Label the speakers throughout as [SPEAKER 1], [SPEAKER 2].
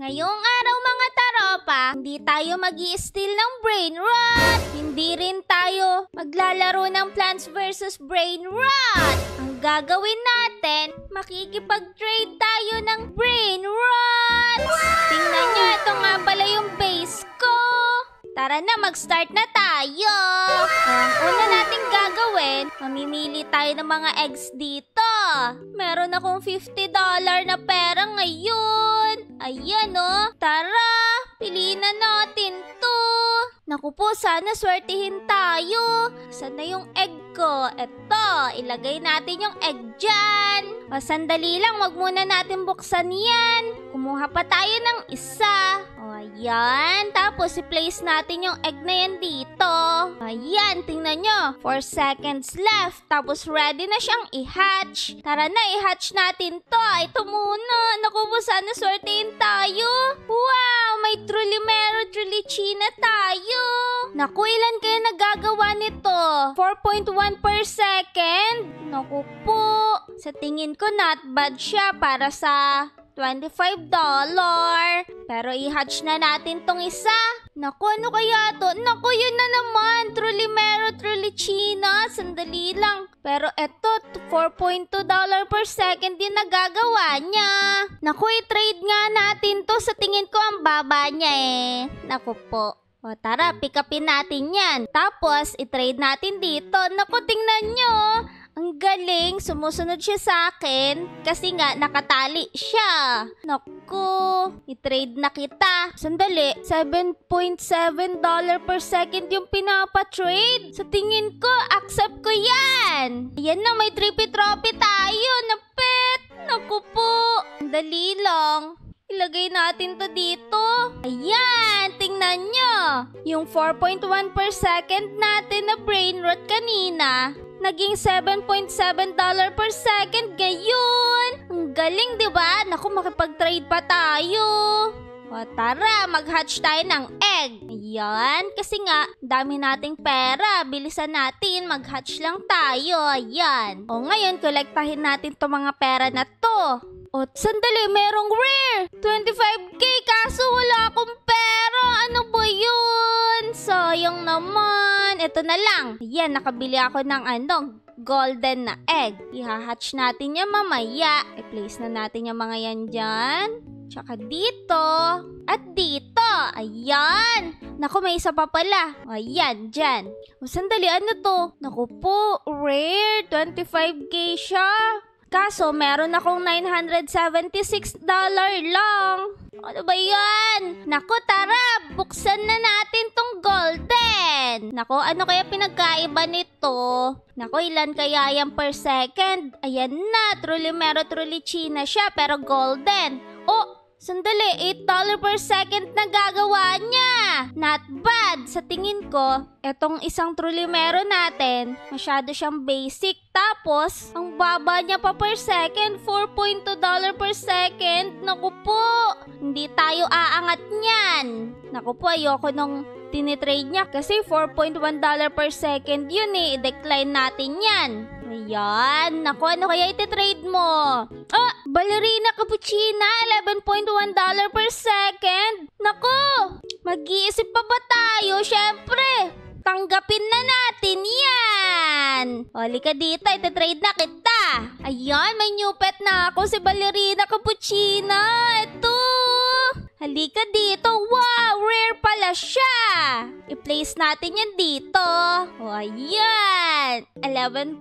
[SPEAKER 1] Ngayong araw mga taropa, hindi tayo mag-i-steal ng brain rot. Hindi rin tayo maglalaro ng Plants vs. Brain Rot. Ang gagawin natin, makikipag-trade tayo ng brain rot. Tingnan nyo, ito nga pala yung base ko. Tara na, mag-start na tayo. Ang una nating gagawin, mamimili tayo ng mga eggs dito. Meron akong $50 na pera ngayon. Ayan o. Tara, piliin na natin to. Naku po, sana swertihin tayo. Saan na yung egg ko? Eto, ilagay natin yung egg dyan. O, sandali lang, wag muna natin buksan yan. Kumuha pa tayo ng isa. O, ayan. Tapos, i-place natin yung egg na yan dito. Ayan, tingnan nyo. 4 seconds left. Tapos, ready na siyang i-hatch. Tara na, i-hatch natin to. Ito muna. Naku po, sana swertihin tayo. Wow, may Trulimero, Trulicina tayo. Naku, ilan kaya nagagawa nito? 4.1 per second? Naku po. Sa tingin ko, not bad siya para sa $25. Pero i-hatch na natin tong isa. Naku, ano kaya to? Naku, yun na naman. Trulimero, Trulicina. Sandali lang. Pero eto, $4.2 per second din nagagawa niya. Naku, i-trade nga natin to. Sa tingin ko, ang baba niya eh. Naku po. O tara, pick upin natin yan. Tapos, i-trade natin dito. Naku, tingnan nyo. Ang galing, sumusunod siya sa akin kasi nga nakatali siya. Naku, i-trade na kita. Sandali, $7.7 per second yung pinapatrade. Sa tingin ko, accept ko yan. Ayan na, may trippy trophy tayo na pet. Naku po, sandali lang. Ilagay natin to dito. Ayan, tingnan nyo. Yung 4.1 per second natin na brain rot kanina, naging $7.7 per second ngayon. Ang galing, di ba? Naku, makipag-trade pa tayo. O tara, mag-hatch tayo ng egg. Ayan, kasi nga, dami nating pera. Bilisan natin, mag-hatch lang tayo. Ayan. O ngayon, kolektahin natin to mga pera na to. O, sandali, merong rare! 25K, kaso wala akong pera. Ano ba yun? Sayang naman. Ito na lang. Ayan, nakabili ako ng golden na egg. Ihahatch natin yan mamaya. I-place na natin yung mga yan dyan. Tsaka dito. At dito. Ayan. Naku, may isa pa pala. Ayan, dyan. O, sandali, ano to? Naku po, rare. 25K siya. Kaso, meron akong $976 lang. Ano ba yan? Naku, tara! Buksan na natin tong golden. Naku, ano kaya pinagkaiba nito? Naku, ilan kaya yan per second? Ayan na, Trulimero, Trulicina siya, pero golden. Oh! Sandali, $8 per second na gagawa niya. Not bad. Sa tingin ko, etong isang Trulimero natin, masyado siyang basic. Tapos, ang baba niya pa per second, $4.2 per second. Naku po, hindi tayo aangat niyan. Naku po, ayoko nung tinitrade niya kasi $4.1 per second yun eh. I-decline natin yan. Ayan. Naku, ano kaya iti-trade mo? Ah, Ballerina Cappuccina, $11.1 per second. Naku, mag-iisip pa ba tayo? Syempre, tanggapin na natin yan. Halika dito, iti-trade na kita. Ayan, may new pet na ako, si Ballerina Cappuccina. Ito. Halika dito. Wow, rare pala siya. I-place natin yan dito. O, ayan. $11.1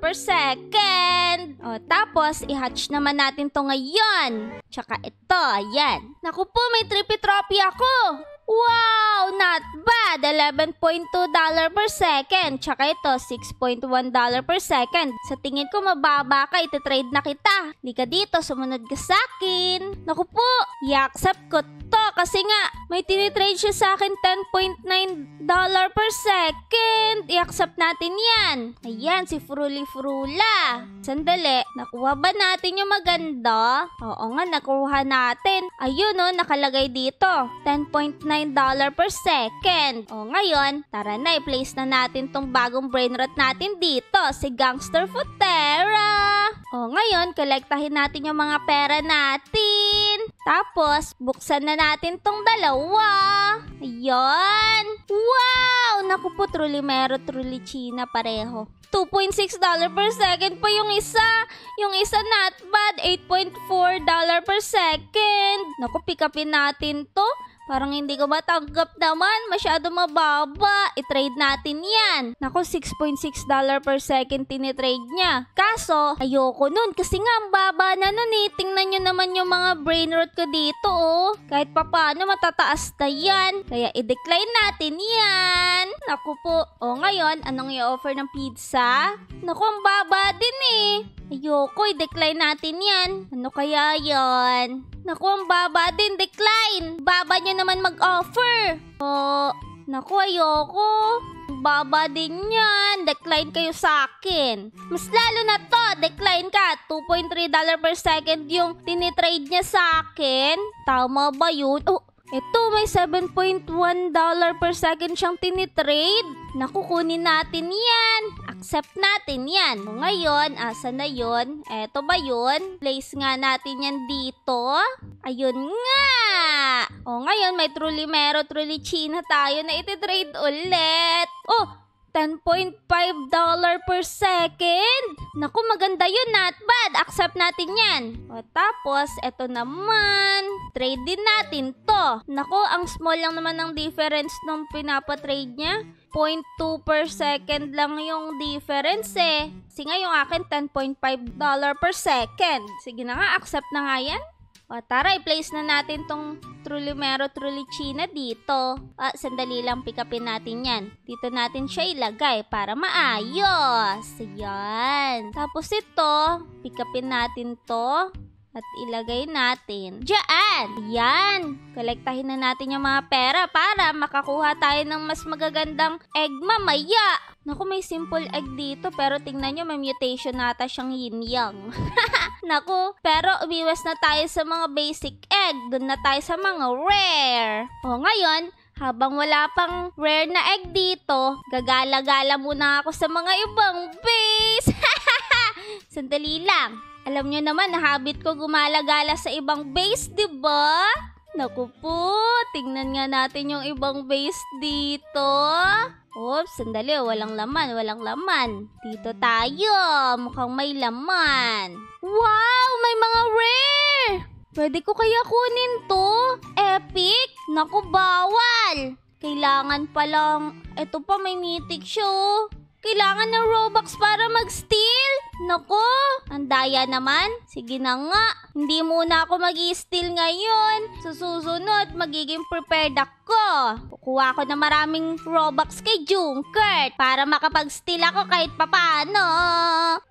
[SPEAKER 1] per second. O, tapos, i-hatch naman natin to ngayon. Tsaka ito, ayan. Naku po, may trippy trophy ako. Wow, not bad. $11.2 per second. Tsaka ito, $6.1 per second. Sa tingin ko mababa ka, iti-trade na kita. Halika dito, sumunod ka sa akin. Naku po, i-accept ko to kasi nga, may tinitrade siya sa akin $10.9 per second. I-accept natin yan. Ayan, si Fruli Frula. Sandali, nakuha ba natin yung maganda? Oo nga, nakuha natin. Ayun o, nakalagay dito. $10.9 per second. O ngayon, tara na, i-place na natin tong bagong brain rot natin dito, si Gangster Futera. O ngayon, kolektahin natin yung mga pera natin. Tapos, buksan na natin tong dalawa. Ayan. Wow! Naku po, Trulimero, Trulicina pareho. $2.6 per second pa yung isa. Yung isa not bad, $8.4 per second. Naku, pick upin natin to. Parang hindi ko matanggap naman. Masyado mababa. I-trade natin yan. Naku, $6.6 per second tinitrade niya. Kaso, ayoko nun. Kasi nga, ang baba na nun eh. Tingnan nyo naman yung mga brain rot ko dito oh. Kahit papaano, matataas na yan. Kaya i-decline natin yan. Naku po. O ngayon, anong i-offer ng pizza? Naku, ang baba din eh. Ayoko, i-decline natin yan. Ano kaya yan? Naku, ang baba din. Decline. Baba nyo naman mag-offer. Naku, ayoko. Baba din yan. Decline kayo sa akin. Mas lalo na to. Decline ka. $2.3 per second yung tinitrade niya sa akin. Tama ba yun? Oh, ito may $7.1 per second siyang tinitrade. Naku, kunin natin yan. Accept natin yan. O ngayon, asa na yun? Eto ba yun? Place nga natin yan dito. Ayun nga. O ngayon, may Trulimero, Trulicina tayo na ititrade ulit. Oh, $10.5 per second. Naku, maganda yun. Not bad. Accept natin yan. O tapos, eto naman. Trade din natin to. Naku, ang small lang naman ng difference nung pinapatrade niya. 0.2 per second lang yung difference eh. Kasi nga yung akin, $10.5 per second. Sige na nga, accept na nga yan. O tara, i-place na natin tong Trulimero, Trulicina dito. Sandali lang, pick upin natin yan. Dito natin siya ilagay para maayos. Ayan. Tapos ito, pick upin natin to. At ilagay natin diyan. Yan. Kolektahin na natin yung mga pera para makakuha tayo ng mas magagandang egg mamaya. Naku, may simple egg dito pero tingnan nyo, may mutation nata siyang yin-yang. Naku, pero umiwas na tayo sa mga basic egg. Doon na tayo sa mga rare. O ngayon, habang wala pang rare na egg dito, gagala-gala muna ako sa mga ibang base. Sandali lang. Alam nyo naman, habit ko gumala-gala sa ibang base, diba? Naku po, tingnan nga natin yung ibang base dito. Oops, sandali, walang laman, walang laman. Dito tayo, mukhang may laman. Wow, may mga rare! Pwede ko kaya kunin to? Epic? Naku, bawal! Kailangan palang, eto pa may mythic siya oh. Kailangan ng Robux para mag-steal? Nako, ang daya naman. Sige na nga, hindi muna ako mag-i-steal ngayon. Sa susunod, magiging prepared ako. Kukuha ko na maraming Robux kay Junkert para makapag-steal ako kahit papano.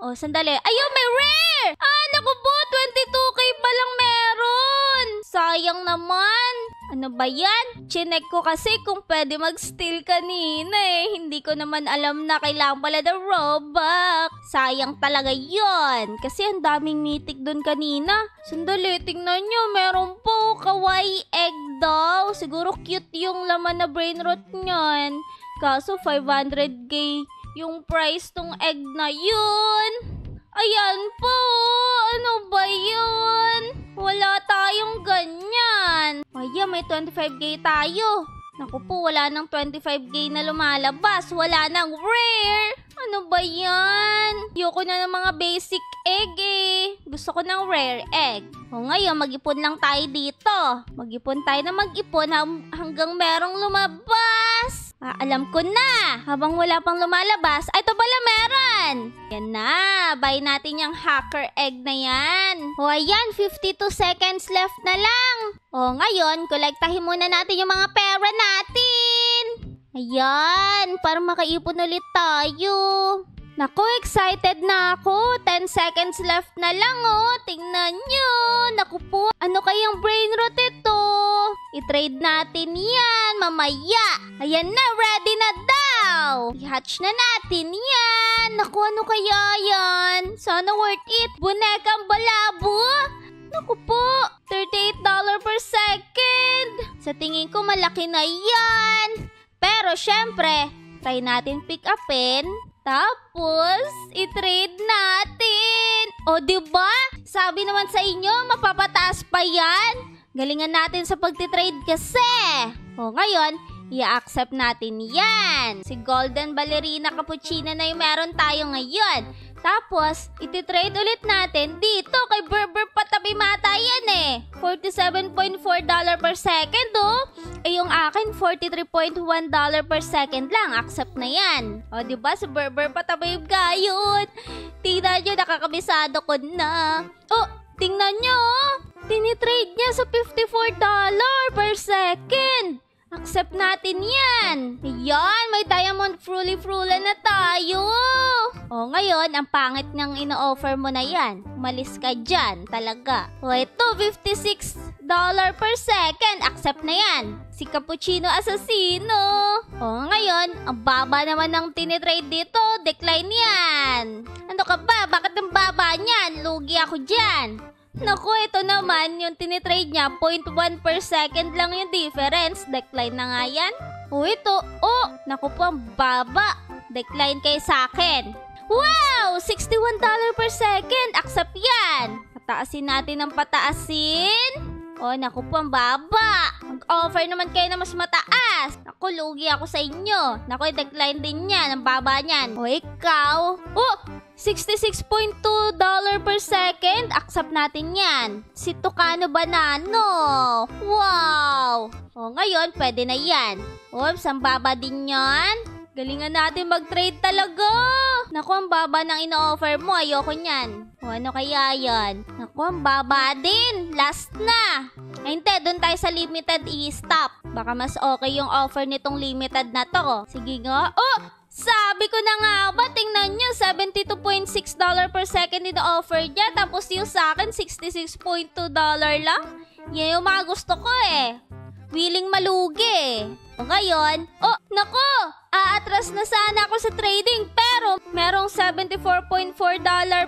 [SPEAKER 1] O, sandali. Ayun, may rare! Naku po, 22k pa lang meron. Sayang naman. Ano ba yan? Chinek ko kasi kung pwede mag-steal kanina eh. Hindi ko naman alam na kailangan pala ng Robux. Sayang talaga yon. Kasi ang daming mythic dun kanina. Sandali, tingnan nyo. Meron po kawaii egg daw. Siguro cute yung laman na brain rot nyan. Kaso 500k yung price tong egg na yun. Ayan po. Ano ba yun? Wala tayong ganyan. Ay, may 25k tayo. Naku po, wala nang 25k na lumalabas. Wala nang rare. Ano ba yan? Ayoko na ng mga basic egg eh. Gusto ko ng rare egg. O ngayon, mag-ipon lang tayo dito. Mag-ipon tayo na mag-ipon hanggang merong lumabas. Alam ko na. Habang wala pang lumalabas, ito pala meron. Yan na. Buy natin yung hacker egg na yan. O ayan, 52 seconds left na lang. O ngayon, kolektahin muna natin yung mga pera natin. Ayan, para makaipon ulit tayo. Naku, excited na ako. 10 seconds left na lang oh. Tingnan nyo. Naku po, ano kayang brain rot ito? I-trade natin yan mamaya. Ayan na, ready na daw. I-hatch na natin yan. Naku, ano kaya yan? Sana worth it. Bonekang balabo. Naku po, $38 per second. Sa tingin ko malaki na yan. Pero syempre, try natin pick upin. Tapos, i-trade natin. O, diba? Sabi naman sa inyo, mapapataas pa yan. Galingan natin sa pagtitrade kasi. O ngayon, i-accept natin yan. Si Golden Ballerina Cappuccino na yung meron tayo ngayon. Tapos, ititrade ulit natin dito kay Berber Patabi Mata yan eh. $47.4 per second oh. Eh yung akin, $43.1 per second lang. Accept na yan. O diba si Berber Patabi gayon. Tingnan nyo, nakakabisado ko na. Oh, tingnan nyo oh. Tinitrade niya sa $54 per second. Accept natin yan. Ayan, may Diamond Fruly na tayo. O ngayon, ang pangit niyang ino-offer mo na yan. Umalis ka dyan, talaga. O ito, $56 per second. Accept na yan. Si Cappuccino Assassino. O ngayon, ang baba naman ng tinitrade dito. Decline yan. Ano ka ba? Bakit ang baba niyan? Lugi ako dyan. Naku, ito naman, yung tinitrade niya, 0.1 per second lang yung difference. Decline na nga yan. O ito, oh, naku po, ang baba. Decline kayo sa akin. Wow! $61 per second. Accept yan. Pataasin natin ang pataasin. O, naku po, ang baba. Mag-offer naman kayo na mas mataas. Naku, lugi ako sa inyo. Naku, decline din yan. Ang baba niyan. O, ikaw. Oh! $66.2 per second. Accept natin yan. Si Tucano Banano. Wow! O, ngayon, pwede na yan. Oops, ang baba din yan. Galingan natin mag-trade talaga. Naku, ang baba ng ino-offer mo. Ayoko niyan. O, ano kaya yan? Naku, ang baba din. Last na. Ay, hindi. Doon tayo sa limited i-stop. Baka mas okay yung offer nitong limited na to. Sige nga. Oh! Sabi ko na nga ba, tingnan nyo, $72.6 per second ino-offer niya. Tapos yung sa akin, $66.2 lang. Yan yung mga gusto ko eh. Willing malugi. O ngayon, oh, nako! Aatras na sana ako sa trading pero merong $74.4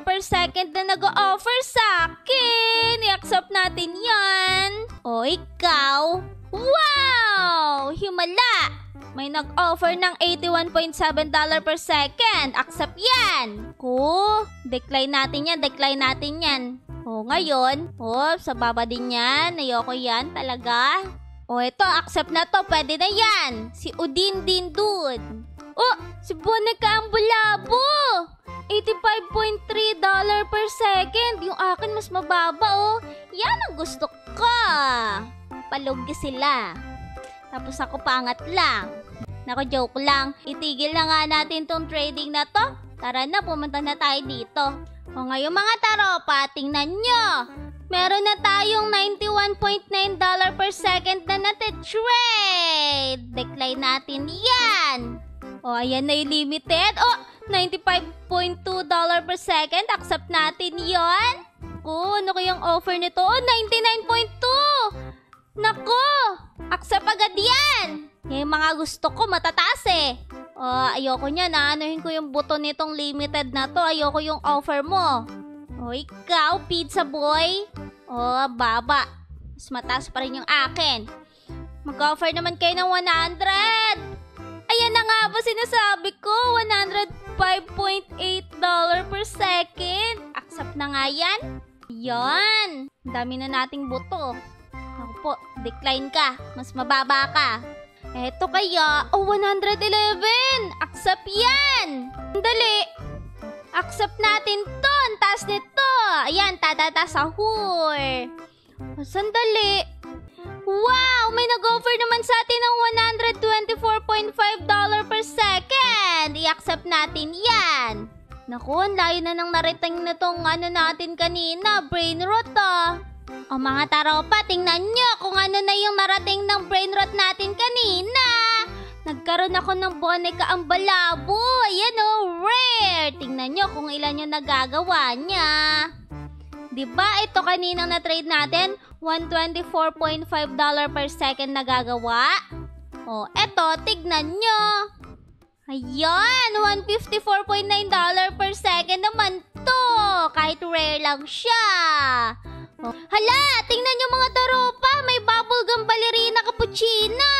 [SPEAKER 1] per second na nag-o-offer sa akin. I-accept natin yan. O ikaw? Wow! Himala! May nag-offer ng $81.7 per second. Accept yan. Ko, decline natin yan, decline natin yan. O ngayon, oh, sa baba din yan. Ayoko yan talaga. O ito, accept na to. Pwede na yan. Si Udin din dun. Oh, si Bonica ang bulabo. $85.3 per second. Yung akin mas mababa oh. Yan ang gusto ko. Palugi sila. Tapos ako pangat lang. Naku, joke lang. Itigil na nga natin tong trading na to. Tara na, pumunta na tayo dito. O ngayon mga taropa, tingnan nyo. Meron na tayong $91.9 per second na nati-trade. Decline natin yan. O, ayan na yung limited. O, $95.2 per second. Accept natin yon. O, ano kayang offer nito? O, $99.2. Nako, accept agad yan. Yung mga gusto ko, matataas eh. Ayoko niya, naanuhin ko yung buto nitong limited na to. Ayoko yung offer mo. O, ikaw, pizza boy. O, baba. Mas mataas pa rin yung akin. Mag-offer naman kayo ng 100. Ayan na nga ba sinasabi ko? $105.8 per second. Accept na nga yan. Yan. Dami na nating buto. Ako po, decline ka. Mas mababa ka. Eto kaya, 111. Accept yan. Dali. Accept natin to. Ang taas nito. Ayan, tatasahur. Sandali. Wow, may nag-offer naman sa atin ng $124.5 per second. I-accept natin yan. Naku, ang layo na ng narating na tong ano natin kanina. Brain rot ah. O mga taropa, tingnan nyo kung ano na yung narating ng brain rot natin kanina. Nagkaroon ako ng Bonica ang balabo. Ayan o, rare. Tingnan nyo kung ilan yung nagagawa niya. Diba ito kaninang na-trade natin? $124.5 per second nagagawa. O, eto, tignan nyo. Ayan, $154.9 per second naman to. Kahit rare lang siya. O, hala, tingnan nyo mga taropa. May bubblegum ballerina cappuccino.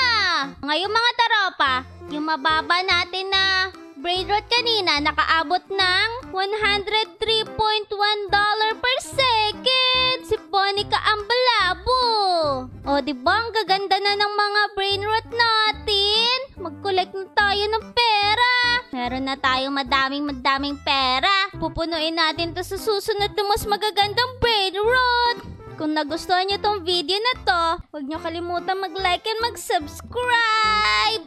[SPEAKER 1] Ngayon mga taropa, yung mababa natin na brain rot kanina, nakaabot ng $103.1 per second. Si Bonica ang balabo. O, diba ang gaganda na ng mga brain rot natin? Mag-collect na tayo ng pera. Meron na tayong madaming pera. Pupunuin natin to sa susunod na mas magagandang brain rot. Kung nagustuhan nyo tong video na to, huwag nyo kalimutan mag-like and mag-subscribe.